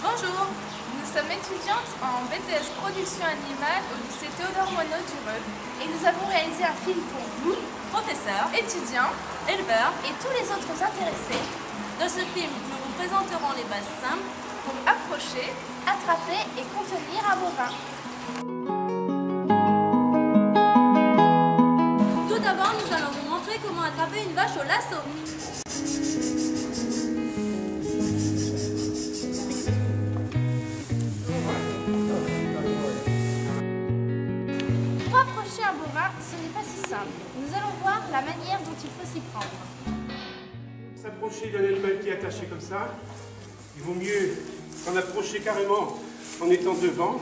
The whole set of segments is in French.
Bonjour, nous sommes étudiantes en BTS Production Animale au lycée Théodore Monod du Rhône et nous avons réalisé un film pour vous, professeurs, étudiants, éleveurs et tous les autres intéressés. Dans ce film, nous vous présenterons les bases simples pour approcher, attraper et contenir un bovin. Tout d'abord, nous allons vous montrer comment attraper une vache au lasso. Pour approcher un bovin, ce n'est pas si simple. Nous allons voir la manière dont il faut s'y prendre. S'approcher d'un animal qui est attaché comme ça, il vaut mieux s'en approcher carrément en étant devant.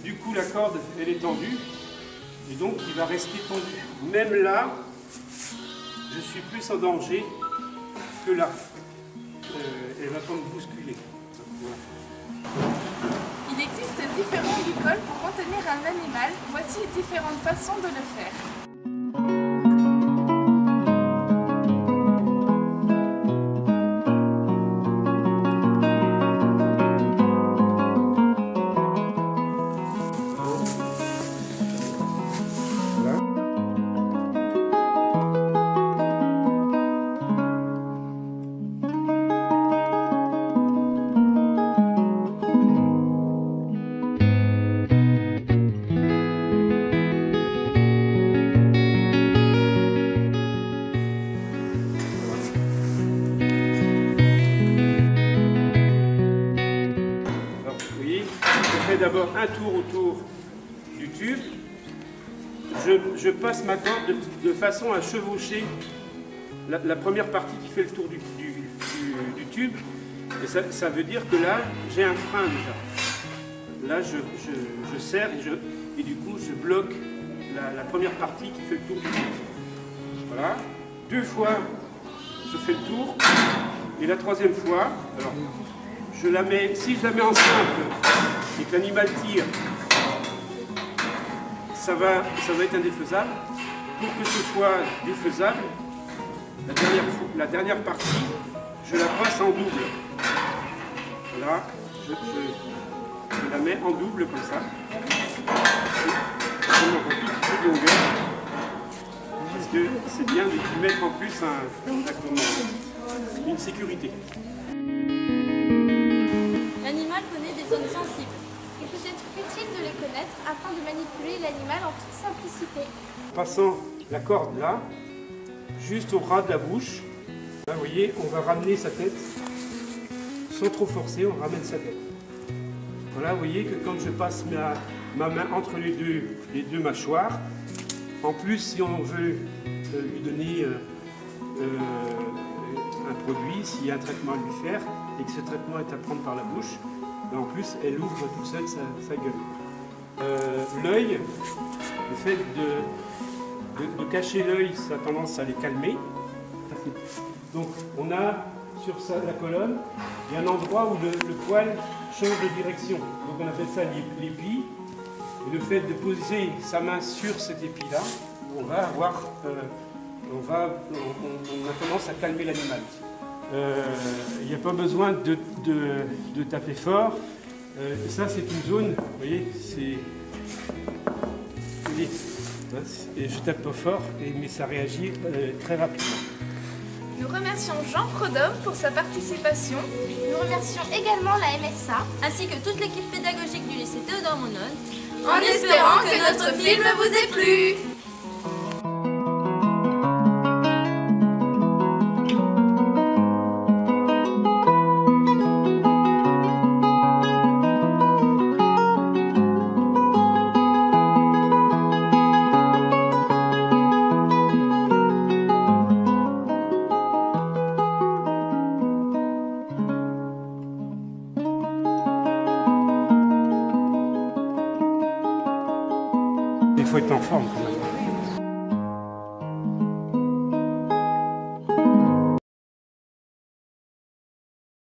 Du coup, la corde, elle est tendue et donc il va rester tendu. Même là, je suis plus en danger que là. Elle va pas me bousculer. Voilà. Il existe différents bricoles pour contenir un animal. Voici différentes façons de le faire. Je fais d'abord un tour autour du tube. Je passe ma corde de façon à chevaucher la première partie qui fait le tour du tube. Et ça veut dire que là, j'ai un frein déjà. Là, je serre et du coup, je bloque la première partie qui fait le tour du tube. Voilà. 2 fois, je fais le tour. Et la 3e fois, alors, si je la mets en simple et que l'animal tire, ça va être indéfaisable. Pour que ce soit défaisable, la dernière partie, je la passe en double. Voilà, je la mets en double comme ça. Je mets un tout petit peu de longueur, parce que c'est bien de mettre en plus une sécurité. L'animal connaît des zones sensibles. Il peut être utile de les connaître afin de manipuler l'animal en toute simplicité. En passant la corde là, juste au ras de la bouche, là, vous voyez, on va ramener sa tête, sans trop forcer, on ramène sa tête. Voilà, vous voyez que quand je passe ma main entre les deux mâchoires, en plus si on veut lui donner un produit, s'il y a un traitement à lui faire, et que ce traitement est à prendre par la bouche, en plus elle ouvre toute seule sa gueule. L'œil, le fait de cacher l'œil, ça a tendance à les calmer. Donc on a sur la colonne, il y a un endroit où le poil change de direction. Donc on appelle ça l'épi. Et le fait de poser sa main sur cet épi-là, on a tendance à calmer l'animal. Il n'y a pas besoin de taper fort. Ça c'est une zone, vous voyez, et je tape pas fort, mais ça réagit très rapidement. Nous remercions Jean Prodhomme pour sa participation. Nous remercions également la MSA, Ainsi que toute l'équipe pédagogique du lycée Théodore Monod, en espérant que notre film vous ait plu. Il faut être en forme quand même.